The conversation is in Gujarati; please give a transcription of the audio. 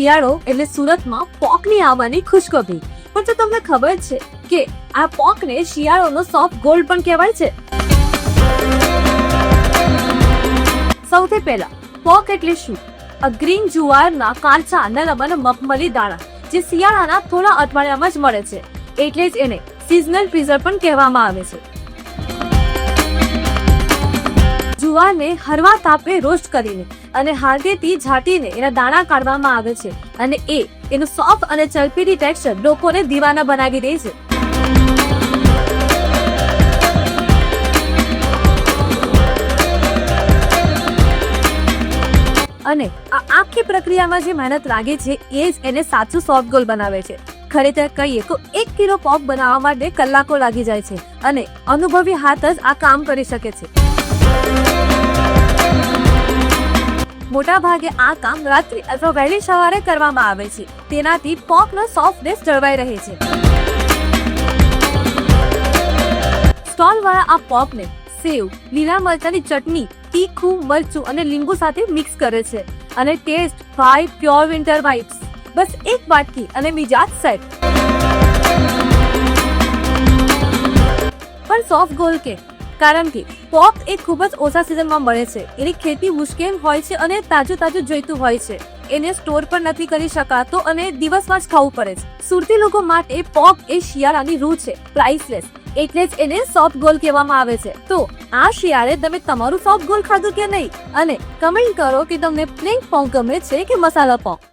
શિયાળો એટલે સુરતમાં પોકની આવવાની ખુશખબરી. પણ તો તમને ખબર છે કે આ પોકને શિયાળોનો સોફ્ટ ગોલ્ડ પણ કહેવાય છે? સૌથી પહેલા પોક એટલે શું? ગ્રીન જુવારના કાચા નરમ અને મખમલી દાણા જે શિયાળાના થોડા અઠવાડિયામાં જ મળે છે, એટલે જ એને સિઝનલ પ્રિઝર્વ પણ કહેવામાં આવે છે. જુવારને હળવા તાપે રોસ્ટ કરીને અને હાથેથી ઝાંટીને એના દાણા કાઢવામાં આવે છે અને એનું સોફ્ટ અને ચરપીરી ટેક્સચર લોકોને દીવાના બનાવી દે છે. અને આ આખી પ્રક્રિયામાં જે મહેનત લાગે છે એ જ એને સાચું સોફ્ટ ગોલ્ડ બનાવે છે. ખરેખર કહીએ તો 1 કિલો પોક બનાવવા માટે કલાકો લાગી જાય છે અને અનુભવી હાથ જ આ કામ કરી શકે છે. મોટા ભાગે આ કામ રાત્રે અથવા વહેલી સવારે કરવામાં આવે છે. તેનાથી પોકનો સોફ્ટનેસ જળવાઈ રહે છે. સ્ટોલ વાળા આ પોકને સેવ, લીલા મરચાની ચટણી, તીખું મરચું અને લીંબુ સાથે મિક્સ કરે છે અને ટેસ્ટ ભાઈ પ્યોર વિન્ટર વાઇબ્સ. બસ એક વાટકી અને મિજાજ સેટ. પણ સોફ્ટ ગોલ્ડ કે કારણ કે પોક એ ખૂબ જ ઓછા સિઝનમાં મળે છે. એની ખેતી મુશ્કેલ હોય છે અને તાજું જોઈતું હોય છે. એને સ્ટોર પણ નથી કરી શકાતો અને દિવસમાં જ ખાવું પડે છે. સુરતી લોકો માટે પોક એ શિયાળાની રૂ છે, પ્રાઇસલેસ. એટલે જ એને સોફ્ટ ગોલ્ડ કહેવામાં આવે છે. તો આ શિયાળે તમે તમારું સોફ્ટ ગોલ્ડ ખાધું કે નહીં? અને કમેન્ટ કરો કે તમને પ્લેન પોક ગમે છે કે મસાલા પોક.